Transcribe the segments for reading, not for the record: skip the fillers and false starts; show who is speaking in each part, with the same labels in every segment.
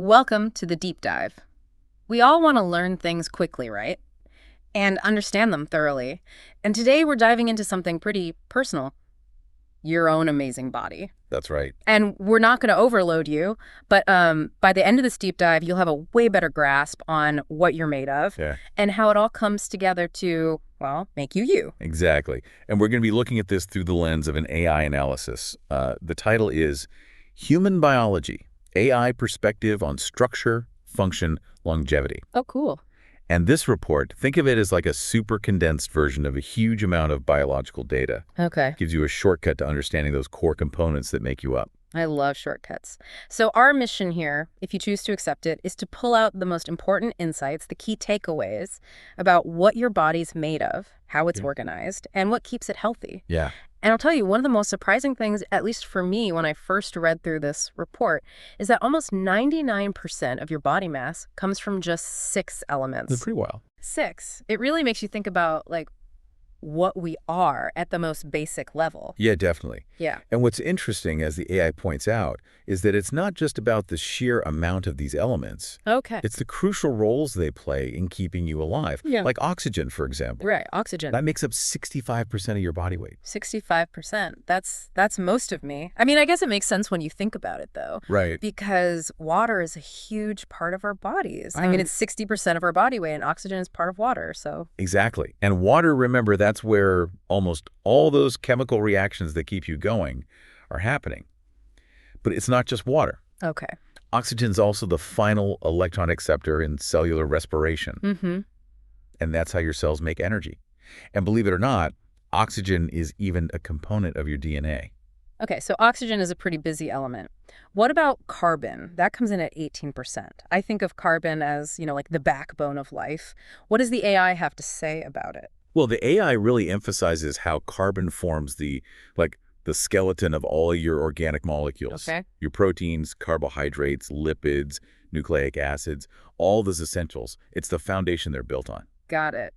Speaker 1: Welcome to the deep dive. We all want to learn things quickly, right? And understand them thoroughly. And today we're diving into something pretty personal, your own amazing body.
Speaker 2: That's right.
Speaker 1: And we're not going to overload you, but by the end of this deep dive, you'll have a way better grasp on what you're made of and how it all comes together to, well, make you you.
Speaker 2: Exactly. And we're going to be looking at this through the lens of an AI analysis. The title is Human Biology, AI Perspective on Structure, Function, Longevity.
Speaker 1: Oh, cool.
Speaker 2: And this report, think of it as like a super condensed version of a huge amount of biological data.
Speaker 1: Okay.
Speaker 2: Gives you a shortcut to understanding those core components that make you up.
Speaker 1: I love shortcuts. So our mission here, if you choose to accept it, is to pull out the most important insights, the key takeaways about what your body's made of, how it's organized, and what keeps it healthy.
Speaker 2: Yeah.
Speaker 1: And I'll tell you, one of the most surprising things, at least for me, when I first read through this report, is that almost 99% of your body mass comes from just 6 elements.
Speaker 2: That's pretty wild.
Speaker 1: 6. It really makes you think about, like, what we are at the most basic level.
Speaker 2: Yeah, definitely.
Speaker 1: Yeah.
Speaker 2: And what's interesting, as the AI points out, is that it's not just about the sheer amount of these elements.
Speaker 1: Okay.
Speaker 2: It's the crucial roles they play in keeping you alive.
Speaker 1: Yeah.
Speaker 2: Like oxygen, for example.
Speaker 1: Right, oxygen.
Speaker 2: That makes up 65% of your body weight.
Speaker 1: 65%. That's most of me. I mean, I guess it makes sense when you think about it, though.
Speaker 2: Right.
Speaker 1: Because water is a huge part of our bodies. I mean, it's 60% of our body weight, and oxygen is part of water, so.
Speaker 2: Exactly. And water, remember, that's where almost all those chemical reactions that keep you going are happening. But it's not just water.
Speaker 1: Okay.
Speaker 2: Oxygen is also the final electron acceptor in cellular respiration.
Speaker 1: Mm-hmm.
Speaker 2: And that's how your cells make energy. And believe it or not, oxygen is even a component of your DNA.
Speaker 1: Okay, so oxygen is a pretty busy element. What about carbon? That comes in at 18%. I think of carbon as, like the backbone of life. What does the AI have to say about it?
Speaker 2: Well, the AI really emphasizes how carbon forms the skeleton of all your organic molecules.
Speaker 1: Okay.
Speaker 2: Your proteins, carbohydrates, lipids, nucleic acids, all those essentials. It's the foundation they're built on.
Speaker 1: Got it.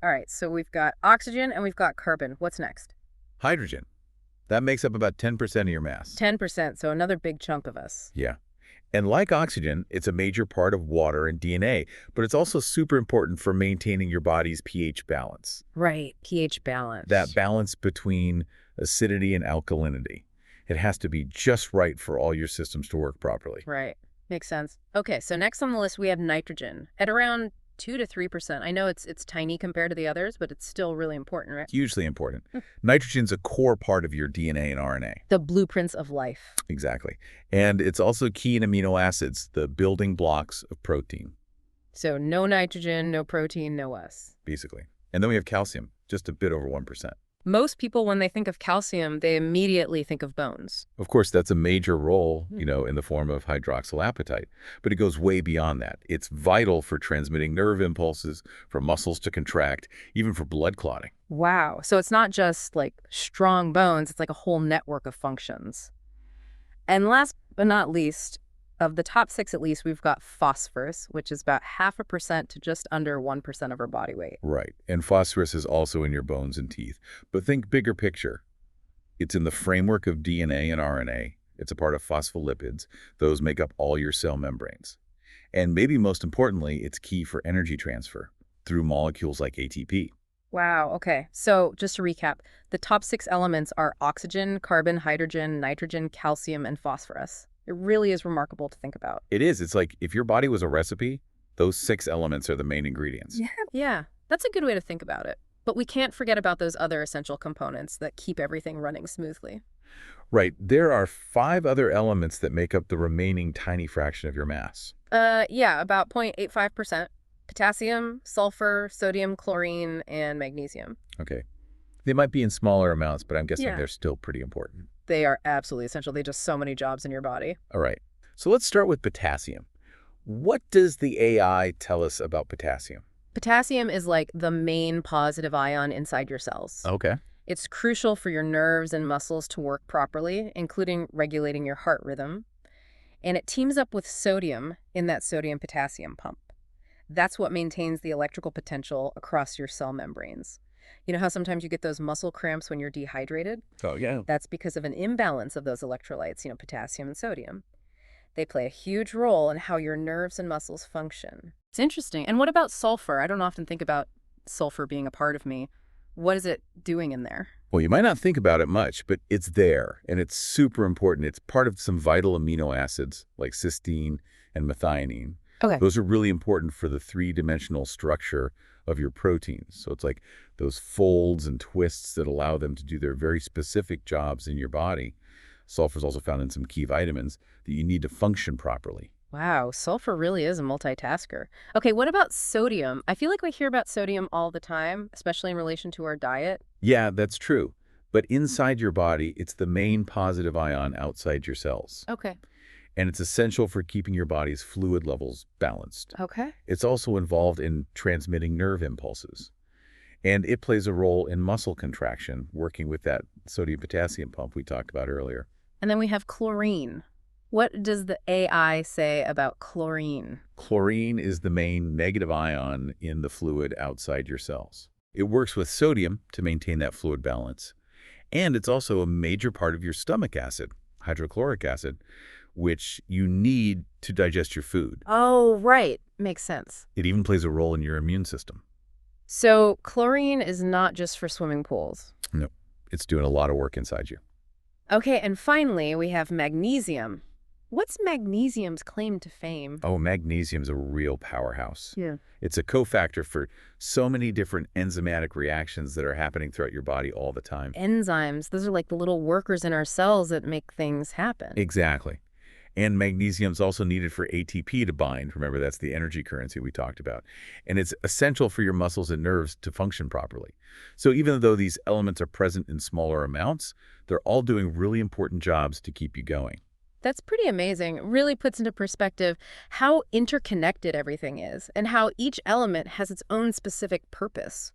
Speaker 1: All right, so we've got oxygen and we've got carbon. What's next?
Speaker 2: Hydrogen. That makes up about 10% of your mass.
Speaker 1: 10%, so another big chunk of us.
Speaker 2: Yeah. And like oxygen, it's a major part of water and DNA, but it's also super important for maintaining your body's pH balance.
Speaker 1: Right, pH balance.
Speaker 2: That balance between acidity and alkalinity. It has to be just right for all your systems to work properly.
Speaker 1: Right, makes sense. Okay, so next on the list we have nitrogen at around 2 to 3%. I know it's tiny compared to the others, but it's still really important, right?
Speaker 2: Hugely important. Nitrogen's a core part of your DNA and RNA.
Speaker 1: The blueprints of life.
Speaker 2: Exactly. And it's also key in amino acids, the building blocks of protein.
Speaker 1: So no nitrogen, no protein, no us.
Speaker 2: Basically. And then we have calcium, just a bit over 1%.
Speaker 1: Most people, when they think of calcium, they immediately think of bones.
Speaker 2: Of course, that's a major role, in the form of hydroxylapatite. But it goes way beyond that. It's vital for transmitting nerve impulses, for muscles to contract, even for blood clotting.
Speaker 1: Wow. So it's not just like strong bones, it's like a whole network of functions. And last but not least, of the top 6 at least, we've got phosphorus, which is about 0.5% to just under 1% of our body weight.
Speaker 2: Right. And phosphorus is also in your bones and teeth. But think bigger picture. It's in the framework of DNA and RNA. It's a part of phospholipids. Those make up all your cell membranes. And maybe most importantly, it's key for energy transfer through molecules like ATP.
Speaker 1: Wow, okay. So just to recap, the top 6 elements are oxygen, carbon, hydrogen, nitrogen, calcium, and phosphorus. It really is remarkable to think about.
Speaker 2: It is. It's like if your body was a recipe, those 6 elements are the main ingredients.
Speaker 1: Yeah, that's a good way to think about it. But we can't forget about those other essential components that keep everything running smoothly.
Speaker 2: Right. There are 5 other elements that make up the remaining tiny fraction of your mass.
Speaker 1: Yeah, about 0.85%. Potassium, sulfur, sodium, chlorine, and magnesium.
Speaker 2: Okay. They might be in smaller amounts, but I'm guessing
Speaker 1: Yeah.
Speaker 2: they're still pretty important.
Speaker 1: They are absolutely essential. They do so many jobs in your body.
Speaker 2: All right. So let's start with potassium. What does the AI tell us about potassium?
Speaker 1: Potassium is like the main positive ion inside your cells.
Speaker 2: Okay.
Speaker 1: It's crucial for your nerves and muscles to work properly, including regulating your heart rhythm. And it teams up with sodium in that sodium-potassium pump. That's what maintains the electrical potential across your cell membranes. You know how sometimes you get those muscle cramps when you're dehydrated?
Speaker 2: Oh, yeah.
Speaker 1: That's because of an imbalance of those electrolytes, potassium and sodium. They play a huge role in how your nerves and muscles function. It's interesting. And what about sulfur? I don't often think about sulfur being a part of me. What is it doing in there?
Speaker 2: Well, you might not think about it much, but it's there, and it's super important. It's part of some vital amino acids like cysteine and methionine.
Speaker 1: Okay.
Speaker 2: Those are really important for the three-dimensional structure of your proteins. So it's like those folds and twists that allow them to do their very specific jobs in your body. Sulfur is also found in some key vitamins that you need to function properly.
Speaker 1: Wow, sulfur really is a multitasker. Okay, what about sodium? I feel like we hear about sodium all the time, especially in relation to our diet.
Speaker 2: Yeah, that's true. But inside your body, it's the main positive ion outside your cells.
Speaker 1: Okay.
Speaker 2: And it's essential for keeping your body's fluid levels balanced.
Speaker 1: Okay.
Speaker 2: It's also involved in transmitting nerve impulses. And it plays a role in muscle contraction, working with that sodium-potassium pump we talked about earlier.
Speaker 1: And then we have chlorine. What does the AI say about chlorine?
Speaker 2: Chlorine is the main negative ion in the fluid outside your cells. It works with sodium to maintain that fluid balance. And it's also a major part of your stomach acid, hydrochloric acid, which you need to digest your food.
Speaker 1: Oh, right. Makes sense.
Speaker 2: It even plays a role in your immune system.
Speaker 1: So chlorine is not just for swimming pools.
Speaker 2: No, it's doing a lot of work inside you.
Speaker 1: Okay, and finally, we have magnesium. What's magnesium's claim to fame?
Speaker 2: Oh, magnesium's a real powerhouse.
Speaker 1: Yeah.
Speaker 2: It's a cofactor for so many different enzymatic reactions that are happening throughout your body all the time.
Speaker 1: Enzymes, those are like the little workers in our cells that make things happen.
Speaker 2: Exactly. And magnesium's also needed for ATP to bind. Remember, that's the energy currency we talked about. And it's essential for your muscles and nerves to function properly. So even though these elements are present in smaller amounts, they're all doing really important jobs to keep you going.
Speaker 1: That's pretty amazing. It really puts into perspective how interconnected everything is and how each element has its own specific purpose.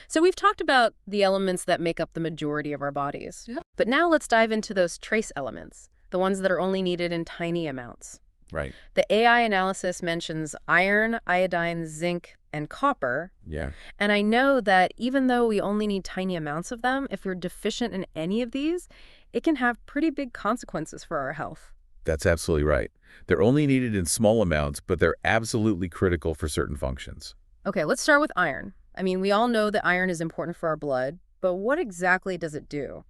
Speaker 1: So we've talked about the elements that make up the majority of our bodies. Yeah. But now let's dive into those trace elements, the ones that are only needed in tiny amounts.
Speaker 2: Right.
Speaker 1: The AI analysis mentions iron, iodine, zinc, and copper.
Speaker 2: Yeah.
Speaker 1: And I know that even though we only need tiny amounts of them, if we're deficient in any of these, it can have pretty big consequences for our health.
Speaker 2: That's absolutely right. They're only needed in small amounts, but they're absolutely critical for certain functions.
Speaker 1: Okay, let's start with iron. I mean, we all know that iron is important for our blood, but what exactly does it do?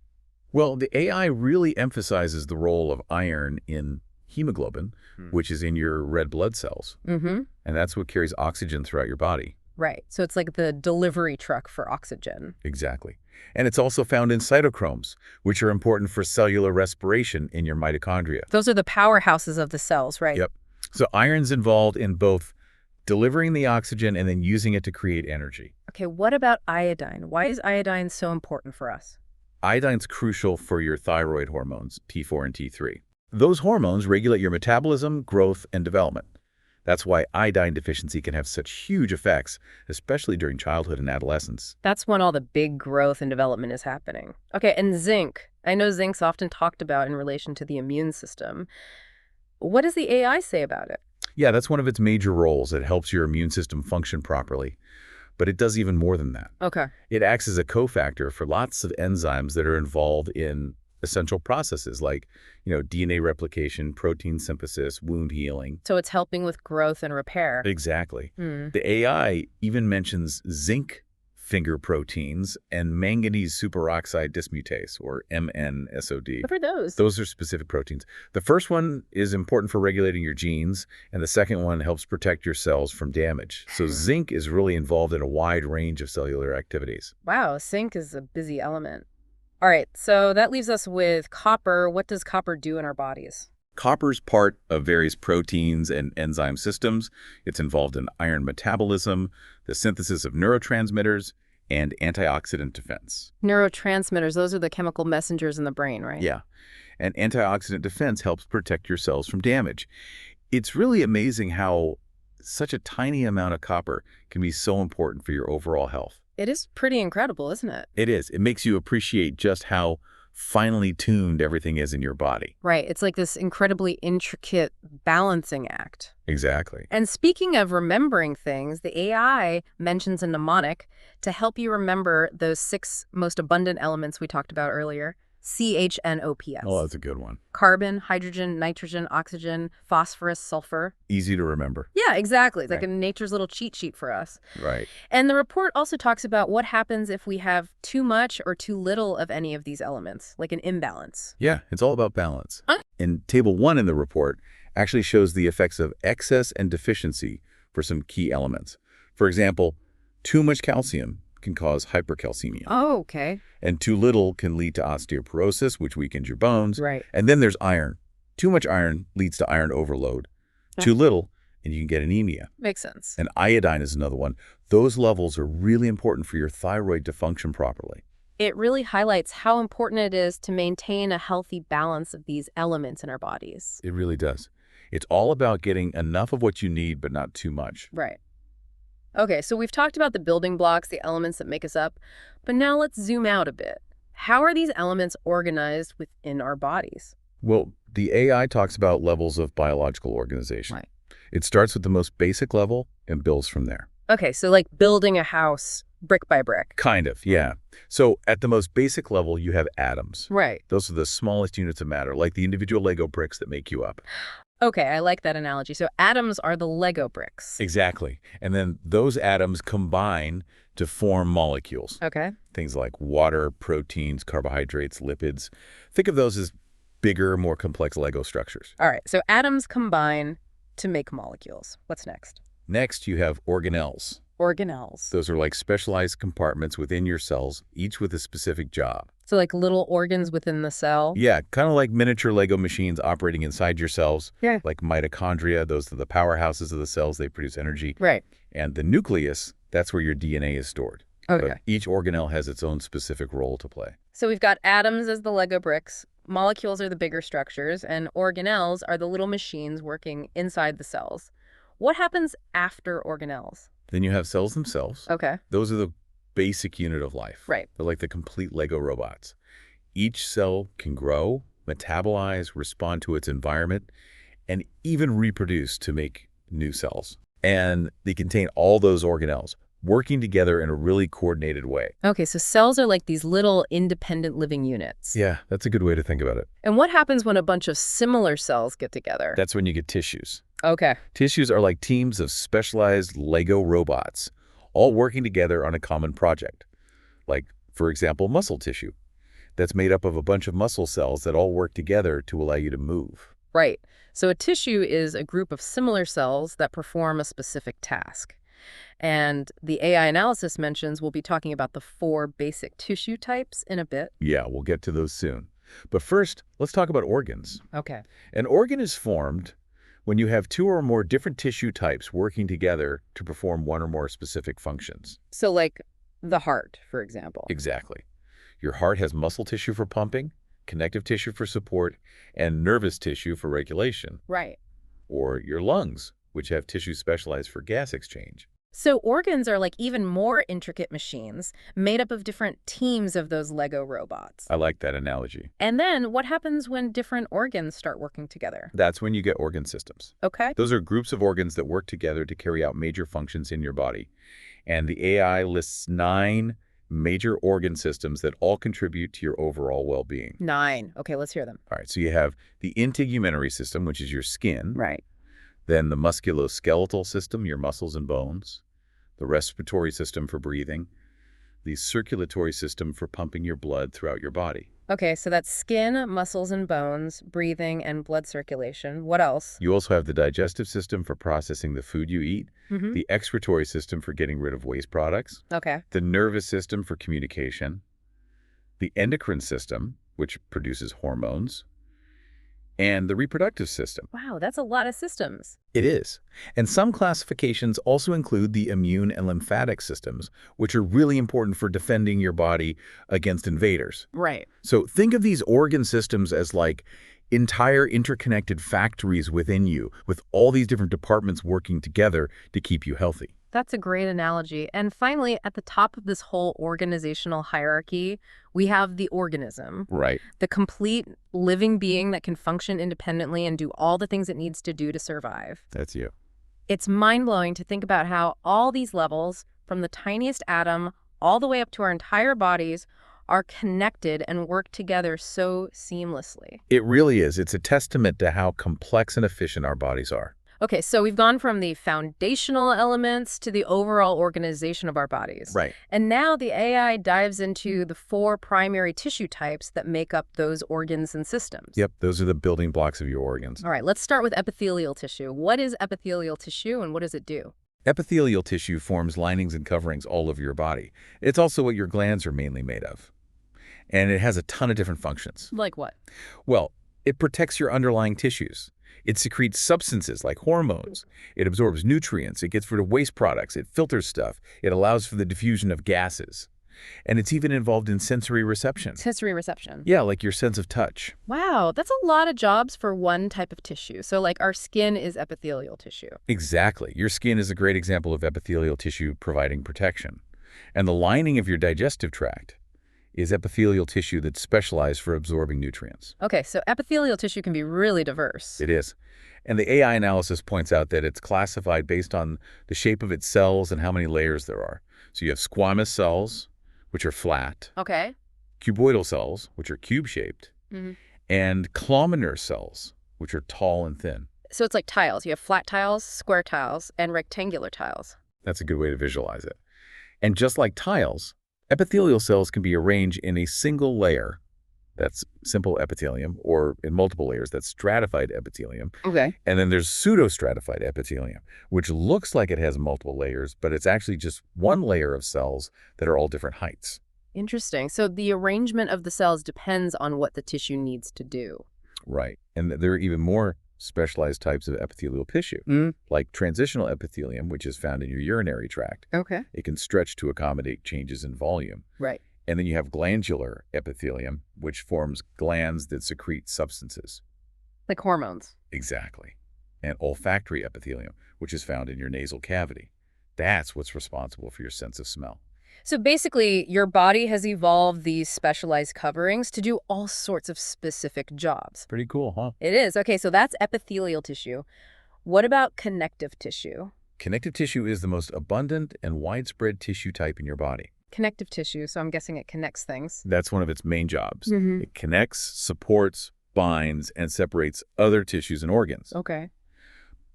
Speaker 2: Well, the AI really emphasizes the role of iron in hemoglobin, which is in your red blood cells.
Speaker 1: Mm-hmm.
Speaker 2: And that's what carries oxygen throughout your body.
Speaker 1: Right, so it's like the delivery truck for oxygen.
Speaker 2: Exactly. And it's also found in cytochromes, which are important for cellular respiration in your mitochondria.
Speaker 1: Those are the powerhouses of the cells, right?
Speaker 2: Yep. So iron's involved in both delivering the oxygen and then using it to create energy.
Speaker 1: Okay, what about iodine? Why is iodine so important for us?
Speaker 2: Iodine's crucial for your thyroid hormones, T4 and T3. Those hormones regulate your metabolism, growth, and development. That's why iodine deficiency can have such huge effects, especially during childhood and adolescence.
Speaker 1: That's when all the big growth and development is happening. Okay, and zinc. I know zinc's often talked about in relation to the immune system. What does the AI say about it?
Speaker 2: Yeah, that's one of its major roles. It helps your immune system function properly. But it does even more than that.
Speaker 1: Okay.
Speaker 2: It acts as a cofactor for lots of enzymes that are involved in essential processes like, DNA replication, protein synthesis, wound healing.
Speaker 1: So it's helping with growth and repair.
Speaker 2: Exactly. The AI even mentions zinc finger proteins and manganese superoxide dismutase, or MNSOD.
Speaker 1: What are those?
Speaker 2: Those are specific proteins. The first one is important for regulating your genes, and the second one helps protect your cells from damage. So zinc is really involved in a wide range of cellular activities.
Speaker 1: Wow, zinc is a busy element. All right, so that leaves us with copper. What does copper do in our bodies?
Speaker 2: Copper's part of various proteins and enzyme systems. It's involved in iron metabolism, the synthesis of neurotransmitters, and antioxidant defense.
Speaker 1: Neurotransmitters, those are the chemical messengers in the brain, right?
Speaker 2: Yeah, and antioxidant defense helps protect your cells from damage. It's really amazing how such a tiny amount of copper can be so important for your overall health.
Speaker 1: It is pretty incredible, isn't it?
Speaker 2: It is. It makes you appreciate just how finely tuned everything is in your body.
Speaker 1: Right. It's like this incredibly intricate balancing act.
Speaker 2: Exactly.
Speaker 1: And speaking of remembering things, the AI mentions a mnemonic to help you remember those 6 most abundant elements we talked about earlier. CHNOPS.
Speaker 2: Oh, that's a good one.
Speaker 1: Carbon, hydrogen, nitrogen, oxygen, phosphorus, sulfur.
Speaker 2: Easy to remember.
Speaker 1: Yeah, exactly. It's
Speaker 2: Right.
Speaker 1: like a nature's little cheat sheet for us.
Speaker 2: Right.
Speaker 1: And the report also talks about what happens if we have too much or too little of any of these elements, like an imbalance.
Speaker 2: Yeah, it's all about balance.
Speaker 1: Huh?
Speaker 2: And Table 1 in the report actually shows the effects of excess and deficiency for some key elements. For example, too much calcium can cause hypercalcemia.
Speaker 1: Oh, okay.
Speaker 2: And too little can lead to osteoporosis, which weakens your bones.
Speaker 1: Right.
Speaker 2: And then there's iron. Too much iron leads to iron overload.
Speaker 1: Yeah.
Speaker 2: Too little, and you can get anemia.
Speaker 1: Makes sense.
Speaker 2: And iodine is another one. Those levels are really important for your thyroid to function properly.
Speaker 1: It really highlights how important it is to maintain a healthy balance of these elements in our bodies.
Speaker 2: It really does. It's all about getting enough of what you need, but not too much.
Speaker 1: Right. Okay, so we've talked about the building blocks, the elements that make us up, but now let's zoom out a bit. How are these elements organized within our bodies?
Speaker 2: Well, the AI talks about levels of biological organization.
Speaker 1: Right.
Speaker 2: It starts with the most basic level and builds from there.
Speaker 1: Okay, so like building a house brick by brick.
Speaker 2: Kind of, yeah. So at the most basic level, you have atoms.
Speaker 1: Right.
Speaker 2: Those are the smallest units of matter, like the individual Lego bricks that make you up.
Speaker 1: Okay, I like that analogy. So atoms are the Lego bricks.
Speaker 2: Exactly. And then those atoms combine to form molecules.
Speaker 1: Okay.
Speaker 2: Things like water, proteins, carbohydrates, lipids. Think of those as bigger, more complex Lego structures.
Speaker 1: All right, so atoms combine to make molecules. What's next?
Speaker 2: Next, you have organelles.
Speaker 1: Organelles.
Speaker 2: Those are like specialized compartments within your cells, each with a specific job.
Speaker 1: So like little organs within the cell?
Speaker 2: Yeah, kind of like miniature Lego machines operating inside your cells.
Speaker 1: Yeah.
Speaker 2: Like mitochondria, those are the powerhouses of the cells. They produce energy.
Speaker 1: Right.
Speaker 2: And the nucleus, that's where your DNA is stored.
Speaker 1: Okay.
Speaker 2: But each organelle has its own specific role to play.
Speaker 1: So we've got atoms as the Lego bricks, molecules are the bigger structures, and organelles are the little machines working inside the cells. What happens after organelles?
Speaker 2: Then you have cells themselves.
Speaker 1: Okay.
Speaker 2: Those are the basic unit of life.
Speaker 1: Right.
Speaker 2: They're like the complete Lego robots. Each cell can grow, metabolize, respond to its environment, and even reproduce to make new cells. And they contain all those organelles working together in a really coordinated way.
Speaker 1: Okay, so cells are like these little independent living units.
Speaker 2: Yeah, that's a good way to think about it.
Speaker 1: And what happens when a bunch of similar cells get together?
Speaker 2: That's when you get tissues.
Speaker 1: Okay.
Speaker 2: Tissues are like teams of specialized Lego robots, all working together on a common project. Like, for example, muscle tissue. That's made up of a bunch of muscle cells that all work together to allow you to move.
Speaker 1: Right. So a tissue is a group of similar cells that perform a specific task. And the AI analysis mentions we'll be talking about the 4 basic tissue types in a bit.
Speaker 2: Yeah, we'll get to those soon. But first, let's talk about organs.
Speaker 1: Okay.
Speaker 2: An organ is formed when you have 2 or more different tissue types working together to perform one or more specific functions.
Speaker 1: So like the heart, for example.
Speaker 2: Exactly. Your heart has muscle tissue for pumping, connective tissue for support, and nervous tissue for regulation.
Speaker 1: Right.
Speaker 2: Or your lungs, which have tissue specialized for gas exchange.
Speaker 1: So organs are like even more intricate machines made up of different teams of those Lego robots.
Speaker 2: I like that analogy.
Speaker 1: And then what happens when different organs start working together?
Speaker 2: That's when you get organ systems.
Speaker 1: Okay.
Speaker 2: Those are groups of organs that work together to carry out major functions in your body. And the AI lists 9 major organ systems that all contribute to your overall well-being.
Speaker 1: 9. Okay, let's hear them.
Speaker 2: All right, so you have the integumentary system, which is your skin.
Speaker 1: Right.
Speaker 2: Then the musculoskeletal system, your muscles and bones. The respiratory system for breathing. The circulatory system for pumping your blood throughout your body.
Speaker 1: Okay, so that's skin, muscles and bones, breathing, and blood circulation. What else?
Speaker 2: You also have the digestive system for processing the food you eat.
Speaker 1: Mm-hmm.
Speaker 2: The excretory system for getting rid of waste products.
Speaker 1: Okay.
Speaker 2: The nervous system for communication. The endocrine system, which produces hormones. And the reproductive system.
Speaker 1: Wow, that's a lot of systems.
Speaker 2: It is. And some classifications also include the immune and lymphatic systems, which are really important for defending your body against invaders.
Speaker 1: Right.
Speaker 2: So think of these organ systems as like entire interconnected factories within you, with all these different departments working together to keep you healthy.
Speaker 1: That's a great analogy. And finally, at the top of this whole organizational hierarchy, we have the organism.
Speaker 2: Right.
Speaker 1: The complete living being that can function independently and do all the things it needs to do to survive.
Speaker 2: That's you.
Speaker 1: It's mind-blowing to think about how all these levels, from the tiniest atom all the way up to our entire bodies, are connected and work together so seamlessly.
Speaker 2: It really is. It's a testament to how complex and efficient our bodies are.
Speaker 1: Okay, so we've gone from the foundational elements to the overall organization of our bodies.
Speaker 2: Right.
Speaker 1: And now the AI dives into the 4 primary tissue types that make up those organs and systems.
Speaker 2: Yep, those are the building blocks of your organs.
Speaker 1: All right, let's start with epithelial tissue. What is epithelial tissue and what does it do?
Speaker 2: Epithelial tissue forms linings and coverings all over your body. It's also what your glands are mainly made of. And it has a ton of different functions.
Speaker 1: Like what?
Speaker 2: Well, it protects your underlying tissues. It secretes substances like hormones. It absorbs nutrients. It gets rid of waste products. It filters stuff. It allows for the diffusion of gases. And it's even involved in sensory reception.
Speaker 1: Sensory reception.
Speaker 2: Yeah, like your sense of touch.
Speaker 1: Wow, that's a lot of jobs for one type of tissue. So like our skin is epithelial tissue.
Speaker 2: Exactly. Your skin is a great example of epithelial tissue providing protection. And the lining of your digestive tract is epithelial tissue that's specialized for absorbing nutrients.
Speaker 1: Okay, so epithelial tissue can be really diverse.
Speaker 2: It is. And the AI analysis points out that it's classified based on the shape of its cells and how many layers there are. So you have squamous cells, which are flat,
Speaker 1: Okay.
Speaker 2: cuboidal cells, which are cube-shaped, and columnar cells, which are tall and thin.
Speaker 1: So it's like tiles. You have flat tiles, square tiles, and rectangular tiles.
Speaker 2: That's a good way to visualize it. And just like tiles, epithelial cells can be arranged in a single layer, that's simple epithelium, or in multiple layers, that's stratified epithelium.
Speaker 1: Okay.
Speaker 2: And then there's pseudostratified epithelium, which looks like it has multiple layers, but it's actually just one layer of cells that are all different heights.
Speaker 1: Interesting. So the arrangement of the cells depends on what the tissue needs to do.
Speaker 2: Right. And there are even more specialized types of epithelial tissue, like transitional epithelium, which is found in your urinary tract.
Speaker 1: Okay.
Speaker 2: It can stretch to accommodate changes in volume.
Speaker 1: Right.
Speaker 2: And then you have glandular epithelium, which forms glands that secrete substances.
Speaker 1: Like hormones.
Speaker 2: Exactly. And olfactory epithelium, which is found in your nasal cavity. That's what's responsible for your sense of smell.
Speaker 1: So basically, your body has evolved these specialized coverings to do all sorts of specific jobs.
Speaker 2: Pretty cool, huh?
Speaker 1: It is. Okay, so that's epithelial tissue. What about connective tissue?
Speaker 2: Connective tissue is the most abundant and widespread tissue type in your body.
Speaker 1: Connective tissue, so I'm guessing it connects things.
Speaker 2: That's one of its main jobs. It connects, supports, binds, and separates other tissues and organs.
Speaker 1: Okay.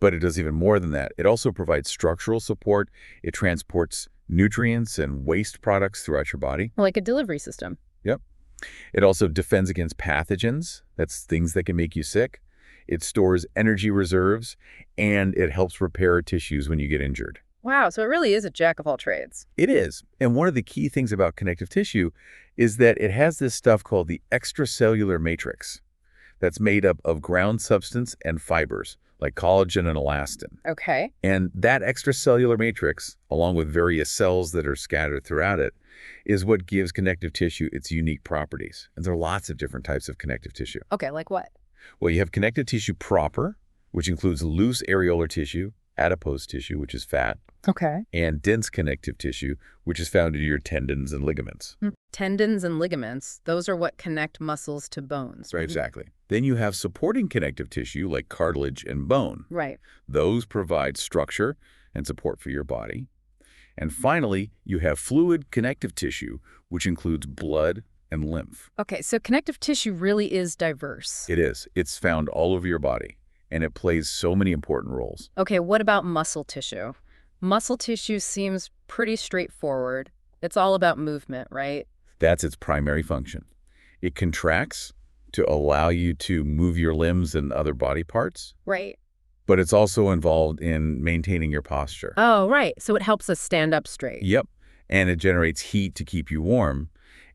Speaker 2: But it does even more than that. It also provides structural support. It transports nutrients and waste products throughout your body.
Speaker 1: Like a delivery system.
Speaker 2: Yep. It also defends against pathogens. That's things that can make you sick. It stores energy reserves, and it helps repair tissues when you get injured.
Speaker 1: Wow, so it really is a jack of all trades.
Speaker 2: It is. And one of the key things about connective tissue is that it has this stuff called the extracellular matrix that's made up of ground substance and fibers, like collagen and elastin.
Speaker 1: Okay.
Speaker 2: And that extracellular matrix, along with various cells that are scattered throughout it, is what gives connective tissue its unique properties. And there are lots of different types of connective tissue.
Speaker 1: Okay, like what?
Speaker 2: Well, you have connective tissue proper, which includes loose areolar tissue, adipose tissue, which is fat,
Speaker 1: Okay.
Speaker 2: and dense connective tissue, which is found in your tendons and ligaments.
Speaker 1: Tendons and ligaments, those are what connect muscles to bones.
Speaker 2: Right, exactly. Then you have supporting connective tissue like cartilage and bone.
Speaker 1: Right.
Speaker 2: Those provide structure and support for your body. And finally, you have fluid connective tissue, which includes blood and lymph.
Speaker 1: Okay, so connective tissue really is diverse.
Speaker 2: It is. It's found all over your body, and it plays so many important roles.
Speaker 1: Okay, what about muscle tissue? Muscle tissue seems pretty straightforward. It's all about movement, right?
Speaker 2: That's its primary function. It contracts to allow you to move your limbs and other body parts,
Speaker 1: Right.
Speaker 2: but it's also involved in maintaining your posture.
Speaker 1: Oh, right. So it helps us stand up straight.
Speaker 2: Yep. And it generates heat to keep you warm.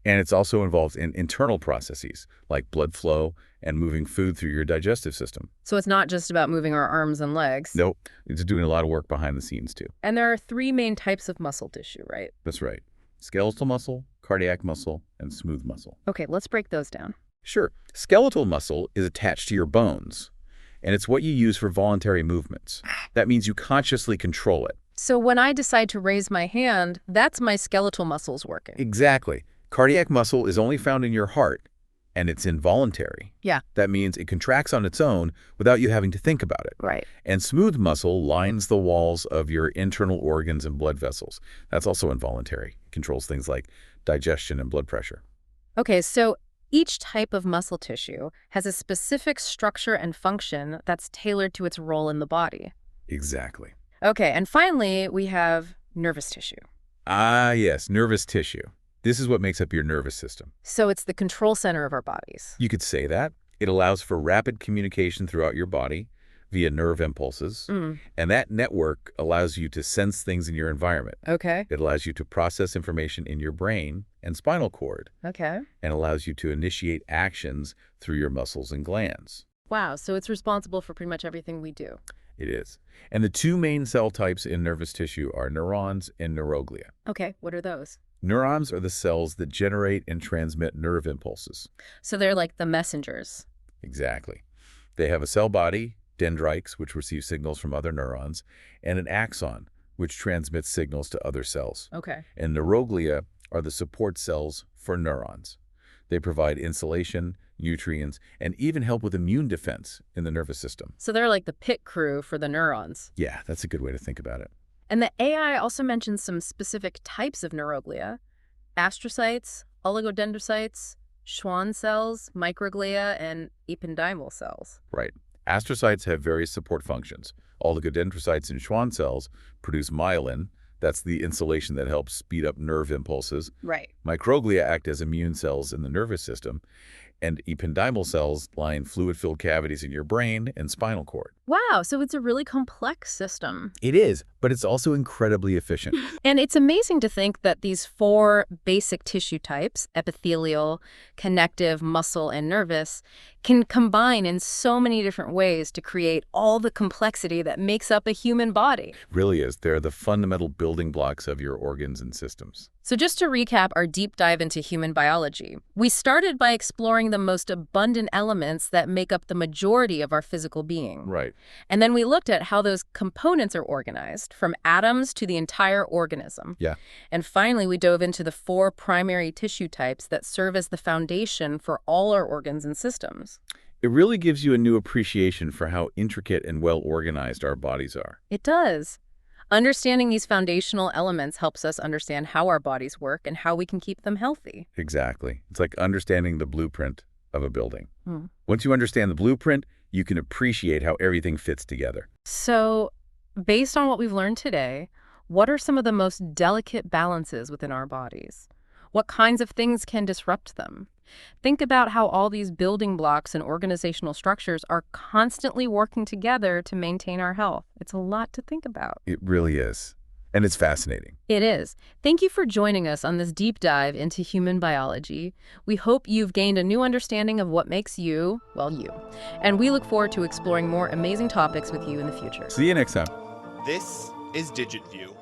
Speaker 2: And it's also involved in internal processes like blood flow and moving food through your digestive system.
Speaker 1: So it's not just about moving our arms and legs.
Speaker 2: Nope. It's doing a lot of work behind the scenes, too.
Speaker 1: And there are 3 main types of muscle tissue, right?
Speaker 2: That's right. Skeletal muscle, cardiac muscle, and smooth muscle.
Speaker 1: Okay, let's break those down.
Speaker 2: Sure. Skeletal muscle is attached to your bones, and it's what you use for voluntary movements. That means you consciously control it.
Speaker 1: So when I decide to raise my hand, that's my skeletal muscles working.
Speaker 2: Exactly. Cardiac muscle is only found in your heart, and it's involuntary.
Speaker 1: Yeah.
Speaker 2: That means it contracts on its own without you having to think about it.
Speaker 1: Right.
Speaker 2: And smooth muscle lines the walls of your internal organs and blood vessels. That's also involuntary. It controls things like digestion and blood pressure.
Speaker 1: Okay, so each type of muscle tissue has a specific structure and function that's tailored to its role in the body.
Speaker 2: Exactly.
Speaker 1: Okay, and finally, we have nervous tissue.
Speaker 2: Ah, yes, nervous tissue. This is what makes up your nervous system.
Speaker 1: So it's the control center of our bodies.
Speaker 2: You could say that. It allows for rapid communication throughout your body via nerve impulses, and that network allows you to sense things in your environment.
Speaker 1: Okay.
Speaker 2: It allows you to process information in your brain and spinal cord,
Speaker 1: Okay.
Speaker 2: and allows you to initiate actions through your muscles and glands.
Speaker 1: Wow, so it's responsible for pretty much everything we do.
Speaker 2: It is. And the two main cell types in nervous tissue are neurons and neuroglia.
Speaker 1: Okay, what are those?
Speaker 2: Neurons are the cells that generate and transmit nerve impulses.
Speaker 1: So they're like the messengers.
Speaker 2: Exactly. They have a cell body, dendrites, which receive signals from other neurons, and an axon, which transmits signals to other cells.
Speaker 1: Okay.
Speaker 2: And neuroglia are the support cells for neurons. They provide insulation, nutrients, and even help with immune defense in the nervous system.
Speaker 1: So they're like the pit crew for the neurons.
Speaker 2: Yeah, that's a good way to think about it.
Speaker 1: And the AI also mentions some specific types of neuroglia: astrocytes, oligodendrocytes, Schwann cells, microglia, and ependymal cells.
Speaker 2: Right. Astrocytes have various support functions. Oligodendrocytes and Schwann cells produce myelin. That's the insulation that helps speed up nerve impulses.
Speaker 1: Right.
Speaker 2: Microglia act as immune cells in the nervous system, and ependymal cells lie in fluid-filled cavities in your brain and spinal cord.
Speaker 1: Wow, so it's a really complex system.
Speaker 2: It is, but it's also incredibly efficient.
Speaker 1: And it's amazing to think that these four basic tissue types, epithelial, connective, muscle, and nervous, can combine in so many different ways to create all the complexity that makes up a human body.
Speaker 2: Really is. They're the fundamental building blocks of your organs and systems.
Speaker 1: So just to recap our deep dive into human biology, we started by exploring the most abundant elements that make up the majority of our physical being.
Speaker 2: Right.
Speaker 1: And then we looked at how those components are organized, from atoms to the entire organism.
Speaker 2: Yeah.
Speaker 1: And finally, we dove into the four primary tissue types that serve as the foundation for all our organs and systems.
Speaker 2: It really gives you a new appreciation for how intricate and well-organized our bodies are.
Speaker 1: It does. Understanding these foundational elements helps us understand how our bodies work and how we can keep them healthy.
Speaker 2: Exactly. It's like understanding the blueprint of a building. Once you understand the blueprint, you can appreciate how everything fits together.
Speaker 1: So, based on what we've learned today, what are some of the most delicate balances within our bodies? What kinds of things can disrupt them? Think about how all these building blocks and organizational structures are constantly working together to maintain our health. It's a lot to think about.
Speaker 2: It really is. And it's fascinating.
Speaker 1: It is. Thank you for joining us on this deep dive into human biology. We hope you've gained a new understanding of what makes you, well, you. And we look forward to exploring more amazing topics with you in the future.
Speaker 2: See you next time.
Speaker 3: This is DigitView.